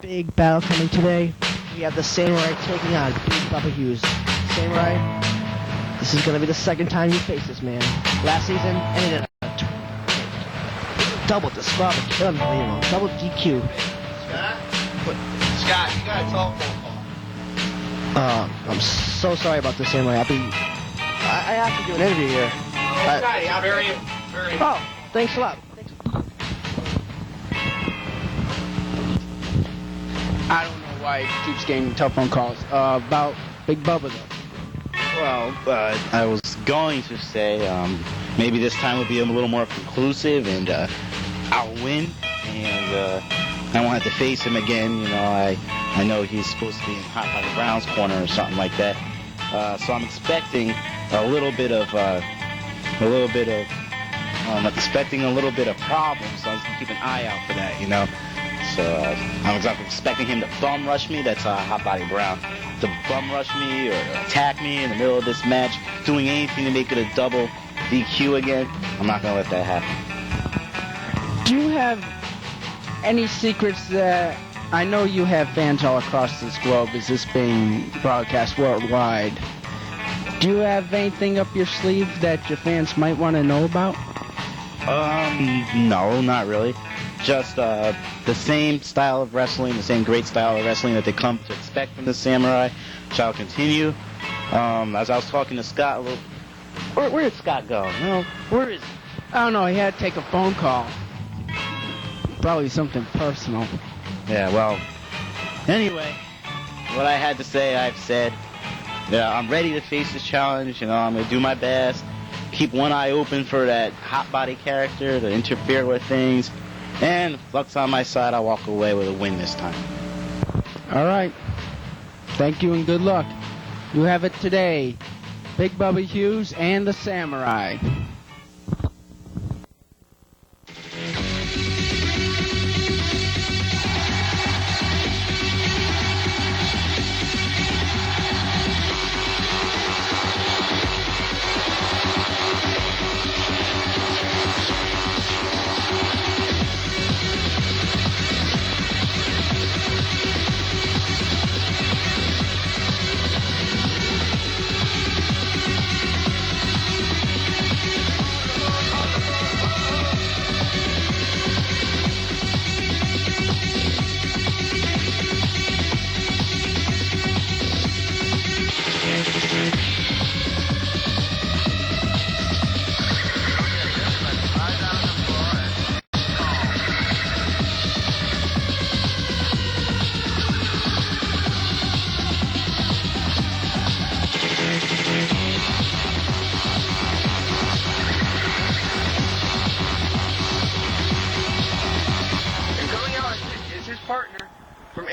big battle coming today. We have the Samurai taking on Big Bubba Hughes. Samurai, this is going to be the second time you face this man. Last season, ended in a double disqualification, double DQ. Scott, you got a telephone call. I'm so sorry about this, Samurai. I have to do an interview here. Very. Oh, thanks a lot. I don't know why he keeps getting telephone calls. About Big Bubba, though. Well, I was going to say maybe this time will be a little more conclusive and I'll win and I won't have to face him again. You know, I know he's supposed to be in Hot Pocket Brown's corner or something like that. So I'm expecting a little bit of problems. So I'm just gonna keep an eye out for that. You know. So I'm expecting him to bum rush me. That's Hot Body Brown. To bum rush me or attack me in the middle of this match, doing anything to make it a double DQ again. I'm not going to let that happen. Do you have any secrets that... I know you have fans all across this globe as this being broadcast worldwide. Do you have anything up your sleeve that your fans might want to know about? No, not really. Just the same style of wrestling, the same great style of wrestling that they come to expect from the Samurai shall continue. As I was talking to Scott a little... Where did Scott go? No, where is he? I don't know, he had to take a phone call. Probably something personal. Yeah, well, anyway, what I had to say, I've said. Yeah, I'm ready to face this challenge. You know, I'm going to do my best. Keep one eye open for that hot body character to interfere with things. And if luck's on my side, I'll walk away with a win this time. All right. Thank you and good luck. You have it today. Big Bubba Hughes and the Samurai.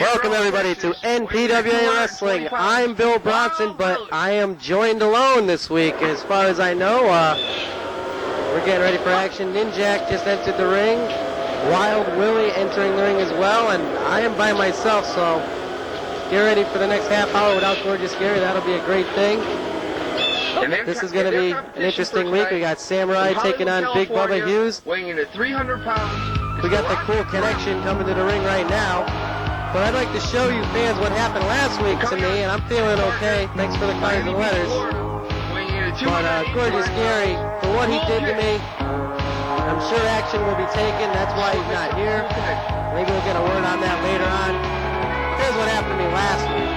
Welcome everybody to NPWA Wrestling. I'm Bill Brownson, but I am joined alone this week. As far as I know, we're getting ready for action. Ninjak just entered the ring. Wild Willie entering the ring as well, and I am by myself, so get ready for the next half hour without Gorgeous Gary. That'll be a great thing. This is going to be an interesting week. We got Samurai taking on Big Bubba Hughes. Weighing in at 300 pounds. We got the Kool connection coming to the ring right now. But I'd like to show you fans what happened last week to me, and I'm feeling okay. Thanks for the cards and letters. But Gorgeous Gary, for what he did to me, I'm sure action will be taken. That's why he's not here. Maybe we'll get a word on that later on. Here's what happened to me last week.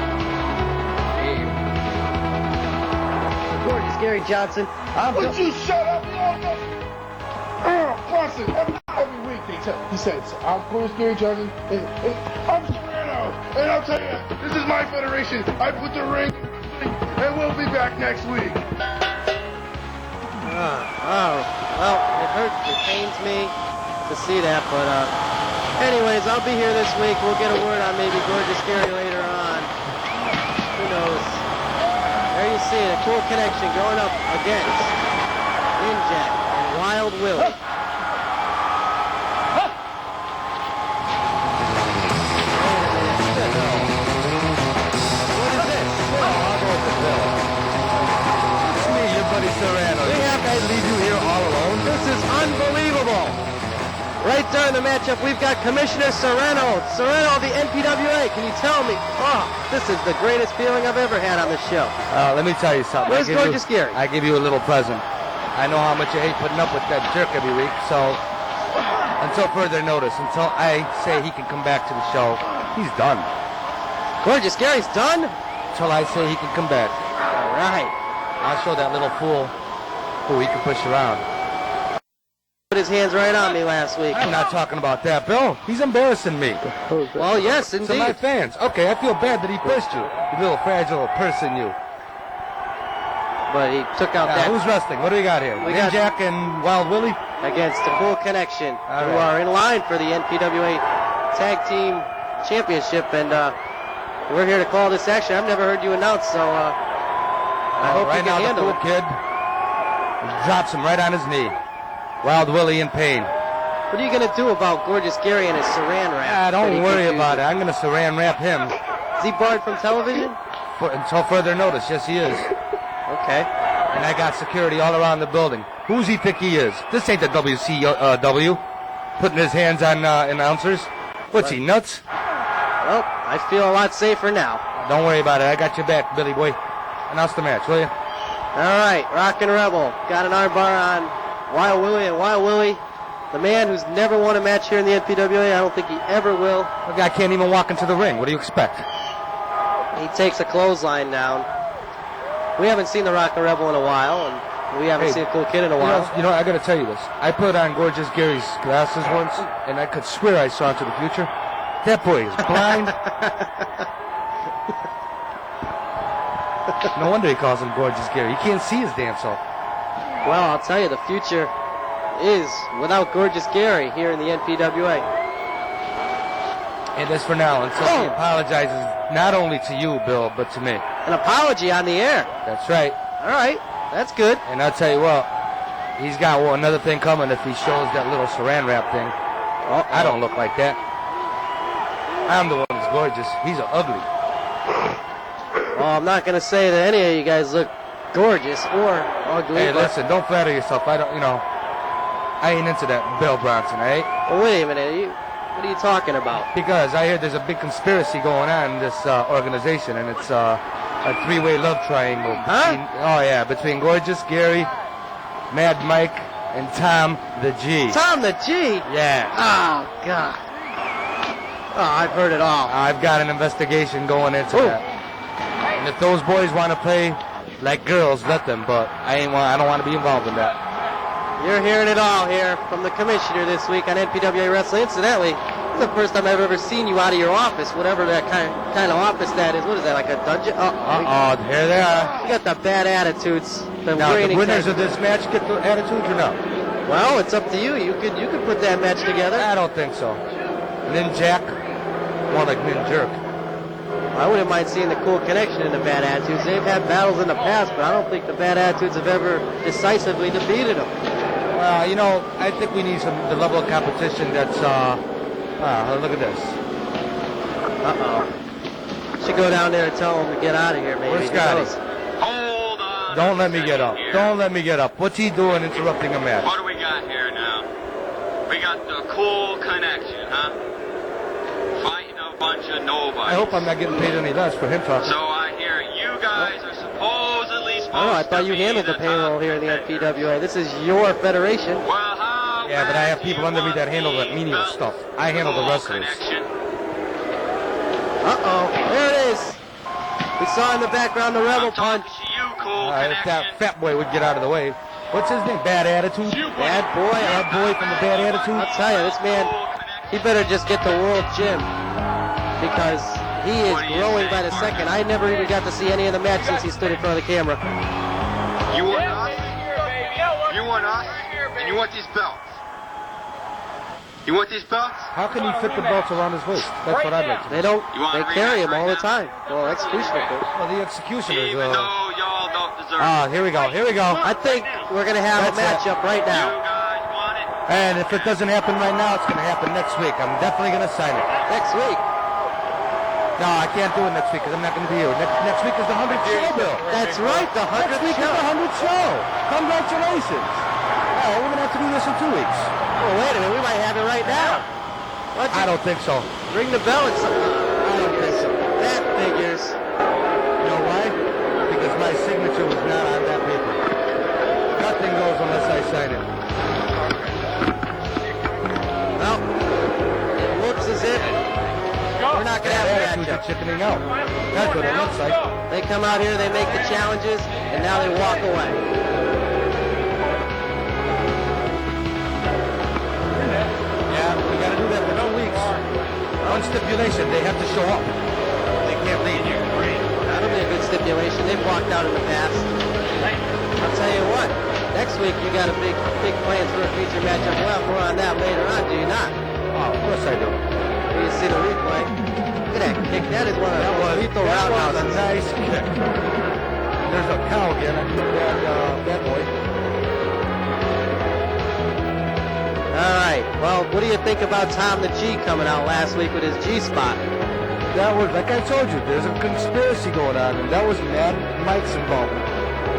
Gorgeous Gary Johnson. Would you shut up? Brownson, every week he says, I'm Gorgeous Gary Johnson, and I'm Cerano, and I'll tell you, this is my federation. I put the ring, and we'll be back next week. Well, it hurts, it pains me to see that, but anyways, I'll be here this week. We'll get a word on maybe Gorgeous Gary later on. Who knows? There you see it, a Kool connection going up against Ninjak and Wild Willie. Cerano. They have to leave you here all alone. This is unbelievable. Right during the matchup, we've got Commissioner Cerano. Cerano of the NPWA. Can you tell me? Oh, this is the greatest feeling I've ever had on this show. Let me tell you something. Where's Gorgeous Gary? I give you a little present. I know how much you hate putting up with that jerk every week, so until further notice, until I say he can come back to the show, he's done. Gorgeous Gary's done? Until I say he can come back. All right. I'll show that little fool who he can push around. Put his hands right on me last week. I'm not talking about that, Bill. He's embarrassing me. Well, yes, indeed. To my fans. Okay, I feel bad that he pushed you. You little fragile person, you. But he took out that. Who's wrestling? What do we got here? Ninjak and Wild Willie? Against the Kool Connection, who are in line for the NPWA Tag Team Championship. And we're here to call this action. I've never heard you announce, so I hope you can handle it. Right now, the Kool kid drops him right on his knee. Wild Willie in pain. What are you going to do about Gorgeous Gary and his saran wrap? Don't worry about it. I'm going to saran wrap him. Is he barred from television? Until further notice, yes he is. Okay. And I got security all around the building. Who's he think he is? This ain't the WCW. Putting his hands on announcers. What's he, nuts? Well, I feel a lot safer now. Don't worry about it. I got your back, Billy boy. Announce the match, will you? All right, Rockin' Rebel. Got an armbar on Wild Willie, and Wild Willie, the man who's never won a match here in the NPWA, I don't think he ever will. The guy can't even walk into the ring. What do you expect? He takes a clothesline down. We haven't seen the Rockin' Rebel in a while, and we haven't seen a Kool Kid in a while. You know, I got to tell you this. I put on Gorgeous Gary's glasses once, and I could swear I saw into the future. That boy is blind. No wonder he calls him Gorgeous Gary. He can't see his damn self. Well, I'll tell you, the future is without Gorgeous Gary here in the NPWA. And that's for now, until he apologizes not only to you, Bill, but to me. An apology on the air. That's right. All right, that's good. And I'll tell you what, he's got another thing coming if he shows that little saran wrap thing. I don't look like that. I'm the one that's gorgeous. He's ugly. Well, I'm not going to say that any of you guys look gorgeous or ugly. Hey, listen, don't flatter yourself. I ain't into that Bill Brownson, eh? Well, wait a minute. What are you talking about? Because I hear there's a big conspiracy going on in this organization, and it's a three-way love triangle. Between Gorgeous Gary, Mad Mike, and Tom the G. Tom the G? Yeah. Oh, God. Oh, I've heard it all. I've got an investigation going into that. And if those boys want to play like girls, let them, but I don't want to be involved in that. You're hearing it all here from the Commissioner this week on NPWA Wrestling. Incidentally, this is the first time I've ever seen you out of your office, whatever that kind of office that is. What is that, like a dungeon? Here they are. You got the bad attitudes. Now, the winners of this match get the attitudes or no? Well, it's up to you. You could put that match together. I don't think so. Ninjak, more like Ninjerk. I wouldn't mind seeing the Kool Connection in the Bad Attitudes. They've had battles in the past, but I don't think the Bad Attitudes have ever decisively defeated them. Well, I think we need the level of competition that's, look at this. Should go down there and tell them to get out of here, maybe. Where's Scotty? Hold on. Don't let me get up. Don't let me get up. What's he doing interrupting a match? What do we got here now? We got the Kool Connection, huh? Fighting a bunch of nobodies. I hope I'm not getting paid any less for him talking. So I hear you guys are supposedly supposed I thought you handled the payroll here in the NPWA. This is your federation. Well, how Yeah, but I have people under me that handle that menial stuff. I handle the wrestlers. There it is. We saw in the background the Rebel Punch. If that fat boy would get out of the way. What's his name? Bad Attitude? Bad boy. Bad boy from the Bad Attitude? I'll tell you, this man, he better just get to World Gym. Because he is growing by the second. I never even got to see any of the match since he stood in front of the camera. You want us? You want us? And you want these belts? You want these belts? How can he fit the belts around his waist? That's what I'd like to know. They carry him all the time. Well, executioner could. Well, the executioners, Even though y'all don't deserve it. here we go. I think we're going to have a matchup right now. You guys want it? And if it doesn't happen right now, it's going to happen next week. I'm definitely going to sign it. Next week. No, I can't do it next week because I'm not going to be here. Next week is the 100th show, Bill. That's right, the 100th Next week is show. the 100th show. Congratulations. we're going to have to do this in 2 weeks. Oh, wait a minute. We might have it right now. I don't think so. Ring the bell and I don't think so. That figures. You know why? Because my signature was not on that paper. Nothing goes unless I sign it. Well, it looks as if we're not going to have a matchup. Chickening out. That's what it looks like. They come out here, they make the challenges, and now they walk away. Yeah, we got to do that for 2 weeks. One stipulation, they have to show up. They can't leave here. That'll be a good stipulation. They've walked out in the past. I'll tell you what, next week you got a big plans for a feature matchup. We'll have more on that later on, do you not? Oh, of course I do. You see the replay. Look at that kick. That is one of the lethal roundhouses. That was a nice kick. There's a cow again. Bad boy. All right. Well, what do you think about Tom the G coming out last week with his G spot? That was, like I told you, there's a conspiracy going on, and that was Mad Mike's involvement.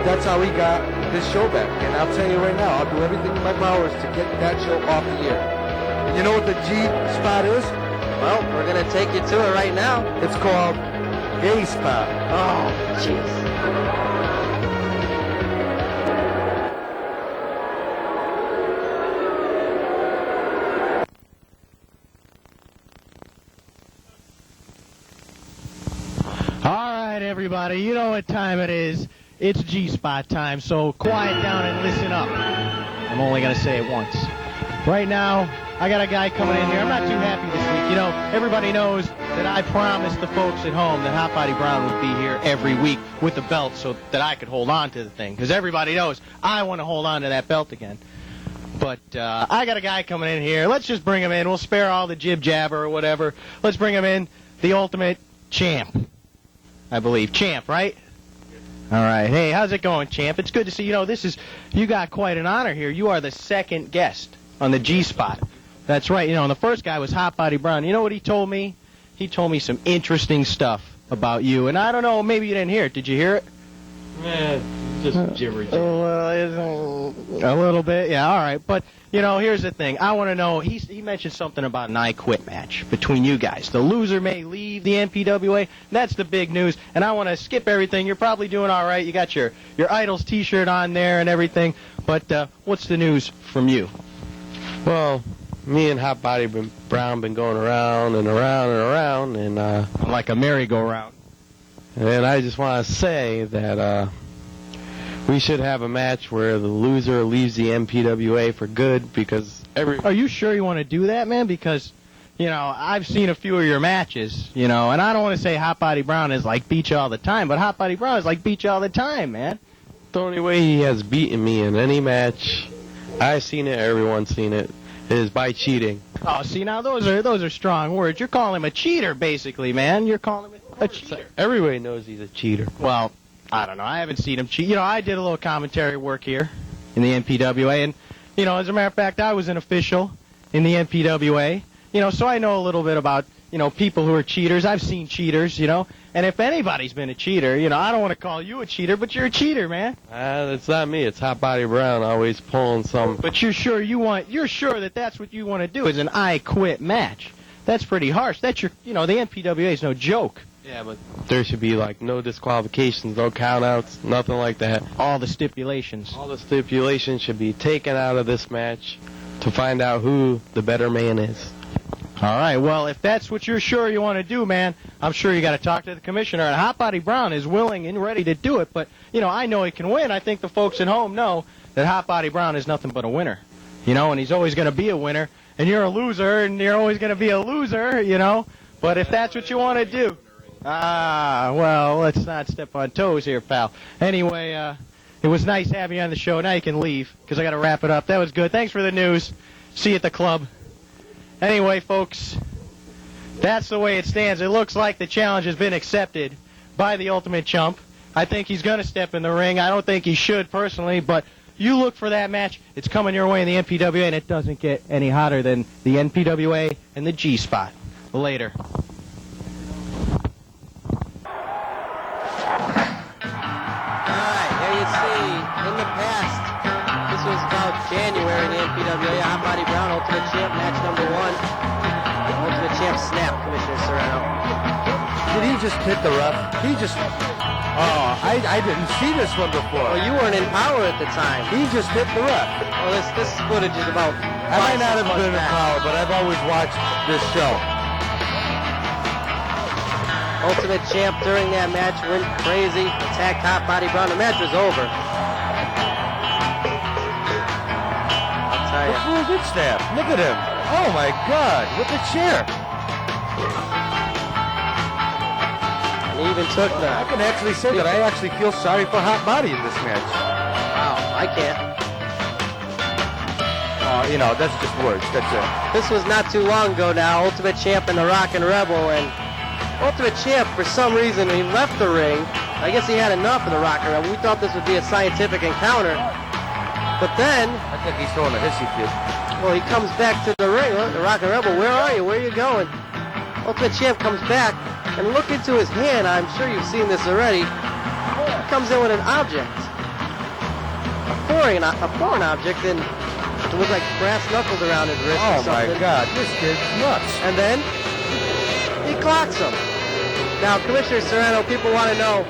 That's how he got his show back. And I'll tell you right now, I'll do everything in my powers to get that show off the air. And you know what the G spot is? Well, we're going to take you to it right now. It's called Gay Spot. Oh, jeez. Everybody, you know what time it is. It's G-Spot time, so quiet down and listen up. I'm only going to say it once. Right now, I got a guy coming in here. I'm not too happy this week. You know, everybody knows that I promised the folks at home that Hot Body Brown would be here every week with the belt so that I could hold on to the thing. Because everybody knows I want to hold on to that belt again. But I got a guy coming in here. Let's just bring him in. We'll spare all the jib-jabber or whatever. Let's bring him in. The ultimate champ. I believe. Champ, right? All right. Hey, how's it going, Champ? It's good to see you. You know, you got quite an honor here. You are the second guest on the G-Spot. That's right. You know, and the first guy was Hot Body Brown. You know what he told me? He told me some interesting stuff about you. And I don't know, maybe you didn't hear it. Did you hear it? Yeah, just gibberish. A little bit, yeah, all right. But, you know, here's the thing. I want to know, he mentioned something about an I Quit match between you guys. The loser may leave the NPWA. That's the big news. And I want to skip everything. You're probably doing all right. You got your Idols T-shirt on there and everything. But what's the news from you? Well, me and Hot Body Brown been going around and around and around. And like a merry-go-round. And I just want to say that we should have a match where the loser leaves the NPWA for good because Are you sure you want to do that, man? Because, you know, I've seen a few of your matches, you know, and I don't want to say Hot Body Brown is like beat you all the time, but Hot Body Brown is like beat you all the time, man. The only way he has beaten me in any match, I've seen it, everyone's seen it, is by cheating. Oh, see, now those are strong words. You're calling him a cheater, basically, man. You're calling him a cheater. Everybody knows he's a cheater. Well, I don't know. I haven't seen him cheat. You know, I did a little commentary work here in the NPWA, and, you know, as a matter of fact, I was an official in the NPWA, you know, so I know a little bit about, you know, people who are cheaters. I've seen cheaters, you know, and if anybody's been a cheater, you know, I don't want to call you a cheater, but you're a cheater, man. It's not me. It's Hot Body Brown always pulling some. But you're sure that that's what you want to do is an I Quit match. That's pretty harsh. That's your, you know, the NPWA is no joke. Yeah, but there should be, like, no disqualifications, no countouts, nothing like that. All the stipulations. All the stipulations should be taken out of this match to find out who the better man is. All right, well, if that's what you're sure you want to do, man, I'm sure you got to talk to the commissioner. And Hot Body Brown is willing and ready to do it, but, you know, I know he can win. I think the folks at home know that Hot Body Brown is nothing but a winner, you know, and he's always going to be a winner. And you're a loser, and you're always going to be a loser, you know. But if that's what you want to do. Well, let's not step on toes here, pal. Anyway, it was nice having you on the show. Now you can leave, because I got to wrap it up. That was good. Thanks for the news. See you at the club. Anyway, folks, that's the way it stands. It looks like the challenge has been accepted by the Ultimate Chump. I think he's going to step in the ring. I don't think he should, personally, but you look for that match. It's coming your way in the NPWA, and it doesn't get any hotter than the NPWA and the G-Spot. Later. In the past, this was about January. Did he just hit the ref? He just... Oh, I didn't see this one before. Well, you weren't in power at the time. He just hit the ref. Well, this footage is about... I might not have been in power, but I've always watched this show. Ultimate Champ during that match went crazy, attacked Hot Body Brown. The match was over. I'll tell The you. full good snap. Look at him. Oh my God, with the chair. He even took the... I can actually say that I actually feel sorry for Hot Body in this match. Wow, I can't. You know, that's just words. That's it. This was not too long ago now. Ultimate Champ and the Rockin' Rebel, and Ultimate Champ, for some reason, he left the ring. I guess he had enough of the Rockin' Rebel. We thought this would be a scientific encounter. But then... I think he's throwing a hissy fit. Well, he comes back to the ring. Look, the Rockin' Rebel, where are you? Where are you going? Ultimate Champ comes back, and look into his hand. I'm sure you've seen this already. He comes in with an object. A foreign object, and it was like brass knuckles around his wrist or Oh my something. God, this kid's nuts. And then he clocks him. Now, Commissioner Cerano, people want to know,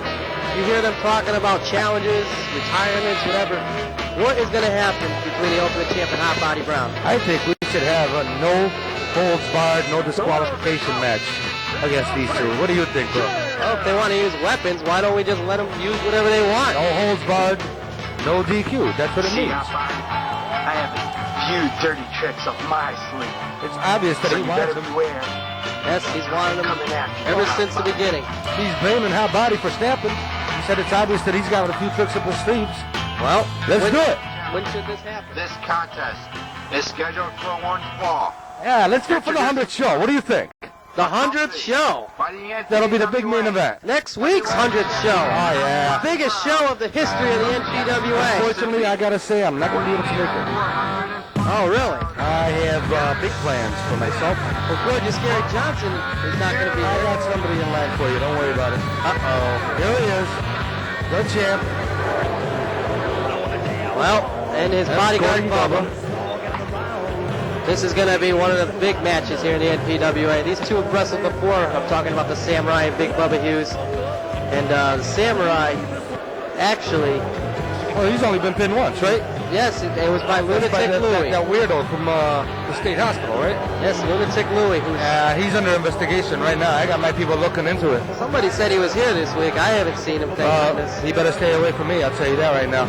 you hear them talking about challenges, retirements, whatever. What is going to happen between the Ultimate Champ and Hot Body Brown? I think we should have a no holds barred, no disqualification match against these two. What do you think, bro? Well, if they want to use weapons, why don't we just let them use whatever they want? No holds barred, no DQ. That's what it means. I have a few dirty tricks up my sleeve. It's obvious that So he you wants better him. beware. Yes, he's wanted them Coming after you. ever since the beginning. He's blaming Hot Body for snapping. He said it's obvious that he's got a few tricks up his sleeves. Well, Let's do it. When should this happen? This contest is scheduled for one fall. Yeah, let's go for the 100th show. What do you think? The 100th show. By the NPWA. That'll be the big main event. Next week's 100th show. Oh, yeah. Biggest show of the history of the NPWA. Unfortunately, I gotta say, I'm not gonna be able to make it. Oh, really? I have big plans for myself. Well, good. Your Scary Johnson is not going to be I there. got somebody in line for you. Don't worry about it. Uh-oh. Here he is. The champ. Well, and his bodyguard, Big Bubba. This is going to be one of the big matches here in the NPWA. These two have wrestled before. I'm talking about the Samurai and Big Bubba Hughes. And the Samurai, actually... Well, he's only been pinned once, right? Yes, it was by Lunatic That Louie. weirdo from the state hospital, right? Yes, Lunatic Louie. Who's He's under investigation right now. I got my people looking into it. somebody said he was here this week. I haven't seen him. Thank goodness. He better stay away from me. I'll tell you that right now.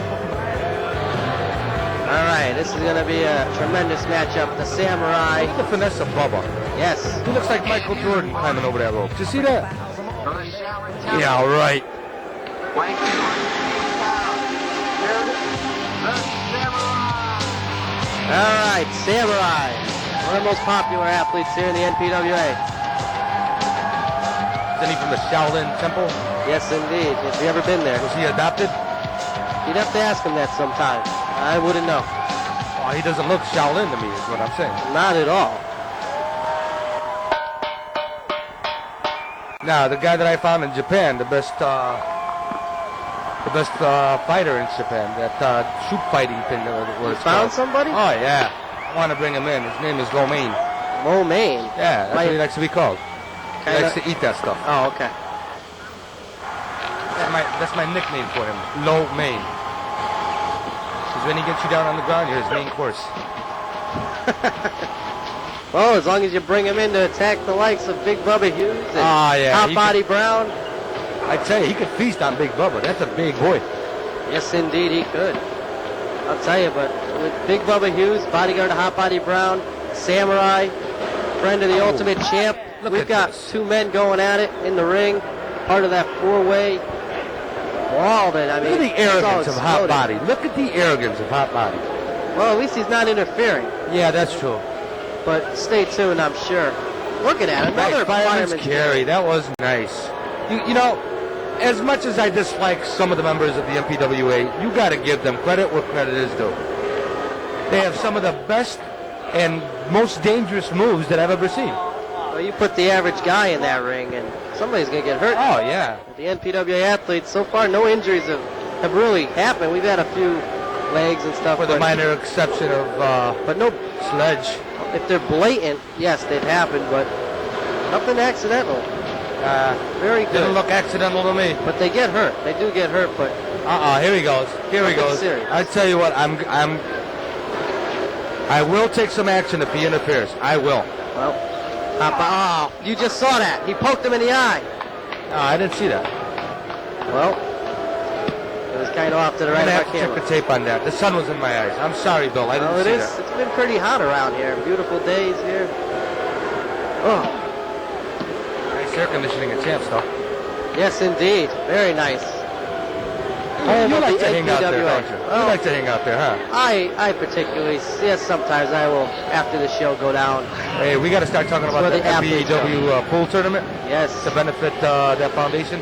All right, this is going to be a tremendous matchup. The Samurai. Look at the finesse of Bubba. Yes. He looks like Michael Jordan climbing over that rope. Did you see that? Yeah, right. All right, Samurai. One of the most popular athletes here in the NPWA. Isn't he from the Shaolin Temple? Yes, indeed. Have you ever been there? Was he adopted? You'd have to ask him that sometime. I wouldn't know. Oh, he doesn't look Shaolin to me, is what I'm saying. Not at all. Now, the guy that I found in Japan, the best fighter in Japan, that shoot fighting thing that was Found somebody? Oh, yeah. I want to bring him in. His name is Romaine. Romaine? Yeah, that's what he likes to be called. He Kinda- likes to eat that stuff. Oh, okay. That's my nickname for him, Lo Main. Because when he gets you down on the ground, you're his main course. Well, as long as you bring him in to attack the likes of Big Bubba Hughes and Hot Body Brown. I tell you, he could feast on Big Bubba. That's a big boy. Yes, indeed, he could. I'll tell you, but with Big Bubba Hughes, bodyguard of Hot Body Brown, Samurai, friend of the Ultimate Champ, we've got two men going at it in the ring, part of that four-way brawl that, I mean, Look at the it's all arrogance of Hot exploding. Body. Look at the arrogance of Hot Body. Well, at least he's not interfering. Yeah, that's true. But stay tuned, I'm sure. Looking at another fireman's fireman's carry. That was nice. You know, as much as I dislike some of the members of the MPWA, you got to give them credit where credit is due. They have some of the best and most dangerous moves that I've ever seen. Well, you put the average guy in that ring, and somebody's going to get hurt. Oh, yeah. The NPWA athletes, so far, no injuries have really happened. We've had a few legs and stuff. For the but- minor exception of But no, Sledge. if they're blatant, yes, they've happened, but nothing accidental. Very good. Didn't look accidental to me. But they get hurt. They do get hurt, but... Here he goes. Here he goes. Serious. I tell you what, I will take some action if he interferes. I will. Well, you just saw that. He poked him in the eye. No, I didn't see that. Well, it was kind of off to the right of our I'm going to have to camera. check the tape on that. The sun was in my eyes. I'm sorry, Bill. I didn't see that. It's been pretty hot around here. Beautiful days here. Oh. Nice air conditioning at Champs, though. Yes, indeed. Very nice. You like to hang out there, don't you? You like to hang out there, huh? I particularly, yes, sometimes I will, after the show, go down. Hey, we got to start talking about the NPWA pool tournament. Yes. To benefit that foundation.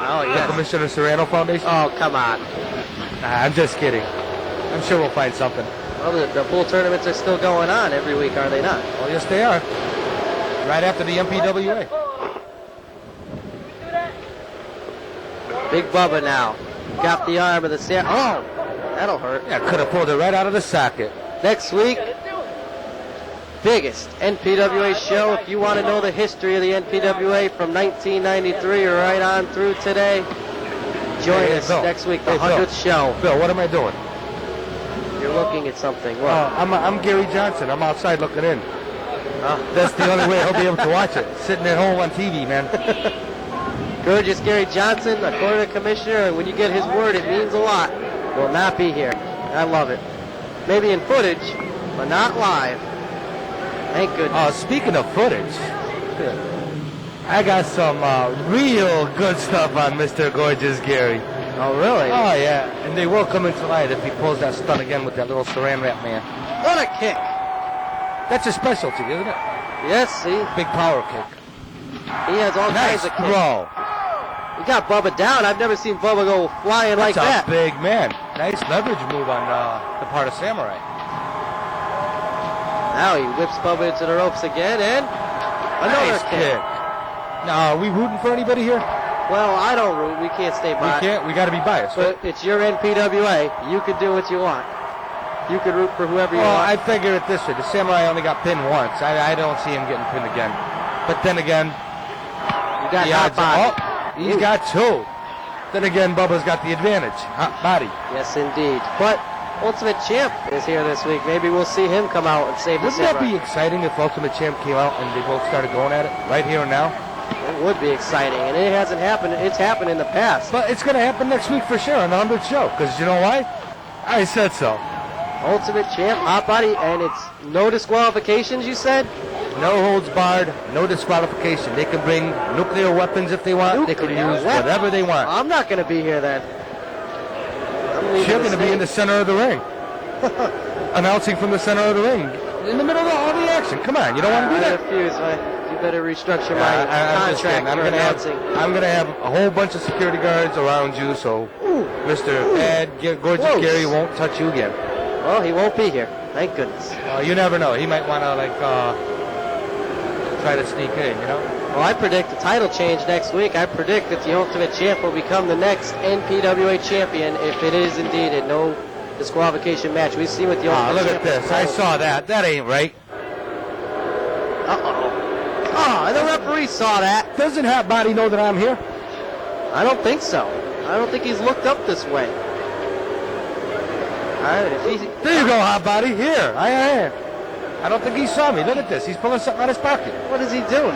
Oh, The yes. Commissioner Cerano Foundation. Oh, come on. I'm just kidding. I'm sure we'll find something. Well, the pool tournaments are still going on every week, are they not? Oh, yes, they are. Right after the NPWA. Big Bubba now. Got the arm of the Sam. Oh, that'll hurt. Yeah, could have pulled it right out of the socket. Next week, biggest NPWA show. If you want to know the history of the NPWA from 1993 or right on through today, join us Bill. next week, the Hey, Bill. 100th show. Bill, what am I doing? You're looking at something. What? I'm Gary Johnson. I'm outside looking in. That's the only way he'll be able to watch it. Sitting at home on TV, man. Gorgeous Gary Johnson, according to the Commissioner, and when you get his word, it means a lot. Will not be here. I love it. Maybe in footage, but not live. Thank goodness. Speaking of footage, I got some real good stuff on Mr. Gorgeous Gary. Oh, really? Oh, yeah. And they will come into light if he pulls that stunt again with that little saran wrap man. What a kick. That's his specialty, isn't it? Yes, see? Big power kick. He has all Nice kinds of kicks. throw. He got Bubba down. I've never seen Bubba go flying like That's that. a big man. Nice leverage move on the part of Samurai. Now he whips Bubba into the ropes again, and another Nice kick. Now, are we rooting for anybody here? Well, I don't root. We can't stay by. We can't. We got to be biased. But it's your NPWA. You can do what you want. You can root for whoever you Well, want. I figure it this way. The Samurai only got pinned once. I don't see him getting pinned again. But then again, You got the hot odds body. he's got two. Then again, Bubba's got the advantage. Hot body. Yes, indeed. But Ultimate Champ is here this week. Maybe we'll see him come out and save the Wouldn't that Samurai. be exciting if Ultimate Champ came out and they both started going at it right here and now? It would be exciting, and it hasn't happened. It's happened in the past. But it's going to happen next week for sure on the 100th show. Because you know why? I said so. Ultimate Champ, hot body, and it's no disqualifications, you said? No holds barred, no disqualification. They can bring nuclear weapons if they want. They can Nuclear use weapons? whatever they want. I'm not going to be here then. You're going to be in the center of the ring. Announcing from the center of the ring. In the middle of all the action. Come on, you don't want to do I that? refuse. You better restructure my I'm just kidding. contract for announcing. I'm gonna have a whole bunch of security guards around you, so Mr. Bad Gorgeous Close. Gary won't touch you again. Well, he won't be here. Thank goodness. You never know. He might want to try to sneak in, you know. Well, I predict a title change next week. I predict that the Ultimate Champ will become the next NPWA champion if it is indeed a no disqualification match. We've seen what the Ultimate Look Champ at this. I saw that. That ain't right. Uh-oh. Oh, the referee saw that. Doesn't Hot Body know that I'm here? I don't think so. I don't think he's looked up this way. There you go, Hot Body. Here. I am. I don't think he saw me. Look at this. He's pulling something out of his pocket. What is he doing?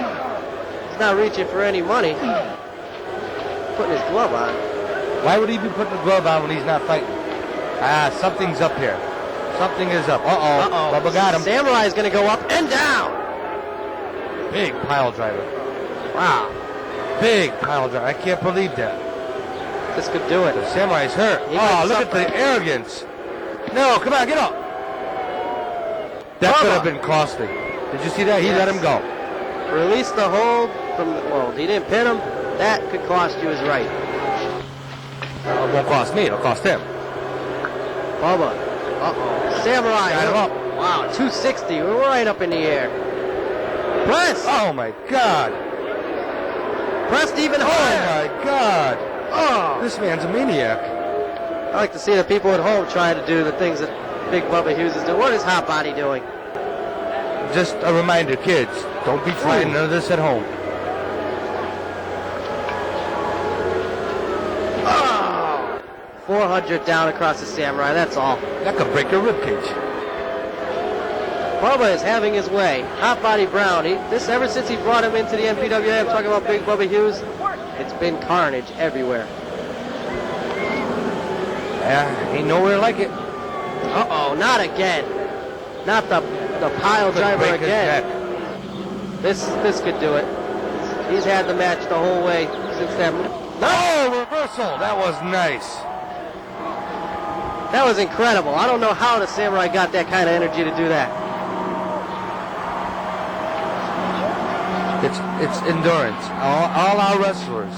He's not reaching for any money. Putting his glove on. Why would he be putting the glove on when he's not fighting? Something's up here. Something is up. Uh-oh. Bubba got him. Samurai is going to go up and down. Big pile driver. Wow. Big pile driver. I can't believe that. This could do it. The Samurai's hurt. He might Look at suffer. the arrogance. No, come on, get up. That could have been costly. Did you see that? He let him go. Release the hold from the, well, he didn't pin him. That could cost you his right. It won't cost me. It'll cost him. Bubba. Uh-oh. Samurai. Got him up. Wow, 260. We're right up in the air. Press. Oh, my God. Pressed even Oh, higher. my God. Oh. This man's a maniac. I like to see the people at home trying to do the things that Big Bubba Hughes is doing. What is Hot Body doing? Just a reminder, kids. Don't be trying none of this at home. 400 down across the Samurai, that's all. That could break your ribcage. Bubba is having his way. Hot Body Brown, ever since he brought him into the NPWA, I'm talking about Big Bubba Hughes, it's been carnage everywhere. Yeah, ain't nowhere like it. Uh-oh, not again. Not the pile driver Break his again. neck. This could do it. He's had the match the whole way since that. No, reversal. That was nice. That was incredible. I don't know how the Samurai got that kind of energy to do that. It's endurance. All our wrestlers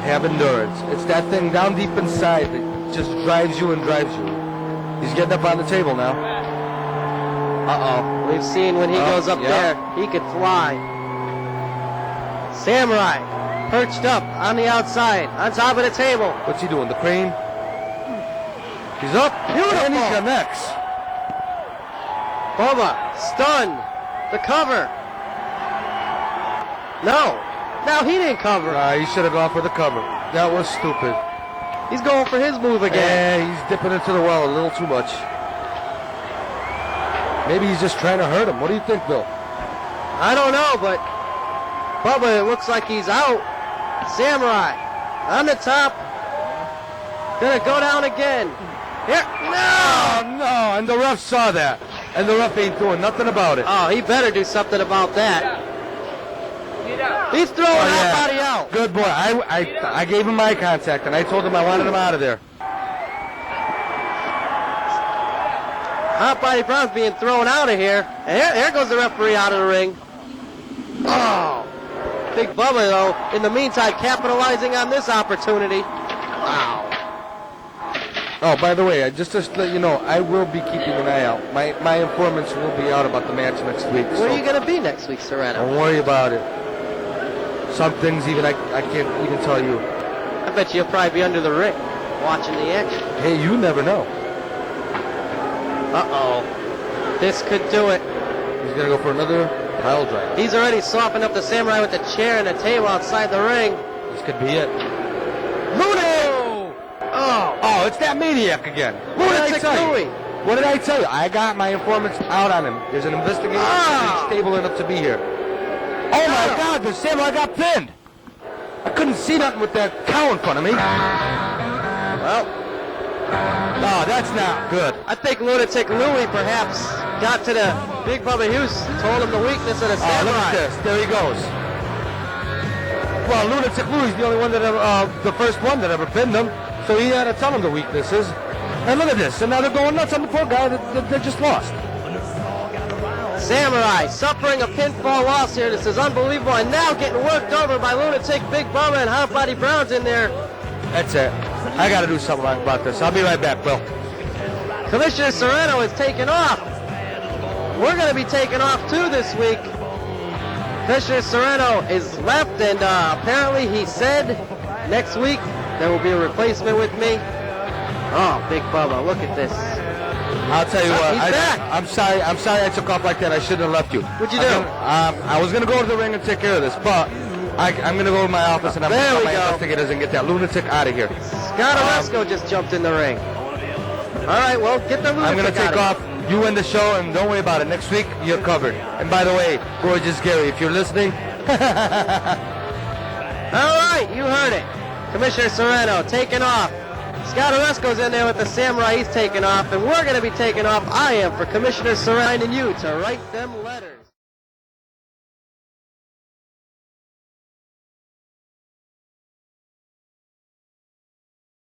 have endurance. It's that thing down deep inside that just drives you and drives you. He's getting up on the table now. Uh-oh. We've seen when he goes up there, he could fly. Samurai perched up on the outside, on top of the table. What's he doing? The crane? He's up. Beautiful. And he connects. Bubba, stunned. The cover. No, he didn't cover. He should have gone for the cover. That was stupid. He's going for his move again. Yeah, he's dipping into the well a little too much. Maybe he's just trying to hurt him. What do you think, Bill? I don't know, but Bubba, it looks like he's out. Samurai on the top. Gonna go down again. Here, no, and the ref saw that. And the ref ain't doing nothing about it. Oh, he better do something about that. He's throwing Hot Body out. Good boy. I gave him eye contact, and I told him I wanted him out of there. Hot Body Brown's being thrown out of here. And here goes the referee out of the ring. Oh. Big Bubba, though, in the meantime, capitalizing on this opportunity. Wow. Oh, by the way, just to let you know, I will be keeping an eye out. My informants will be out about the match next week. Where are you going to be next week, Cerano? Don't worry about it. Some things even I can't even tell you. I bet you'll probably be under the ring watching the action. Hey, you never know. Uh-oh. This could do it. He's going to go for another pile driver. He's already softened up the Samurai with the chair and the table outside the ring. This could be it. Luno! Oh, it's that maniac again. What did I tell you? What did I tell you? I got my informants out on him. There's an investigation. He's stable enough to be here. Oh my God, the Samurai got pinned. I couldn't see nothing with that cow in front of me. Well, no, that's not good. I think Lunatic Louie perhaps got to the Big Bubba Hughes, told him the weakness of the Samurai. Look at this. There he goes. Well, Lunatic Louie's the only one that ever, the first one that ever pinned him, so he had to tell him the weaknesses. And look at this. And now they're going nuts on the poor guy that just lost. Samurai suffering a pinfall loss here. This is unbelievable. And now getting worked over by Lunatic, Big Bubba, and Hot Body Brown's in there. That's it. I got to do something about this. I'll be right back, Bill. Commissioner Cerano is taking off. We're going to be taking off too this week. Commissioner Cerano is left, and apparently he said next week there will be a replacement with me. Oh, Big Bubba, look at this. I'll tell you what. He's back. I'm sorry I took off like that. I shouldn't have left you. What'd you do? I was going to go to the ring and take care of this, but I'm going to go to my office and I'm going to call my investigators and get that lunatic out of here. Scott Aresco just jumped in the ring. All right, well, get the lunatic I'm going to take out off. You end the show, and don't worry about it. Next week, you're covered. And by the way, Gorgeous Gary, if you're listening. All right, you heard it. Commissioner Cerano taking off. Scott Aresco's in there with the Samurai. He's taking off, and we're going to be taking off. I am for Commissioner Cerano and you to write them letters.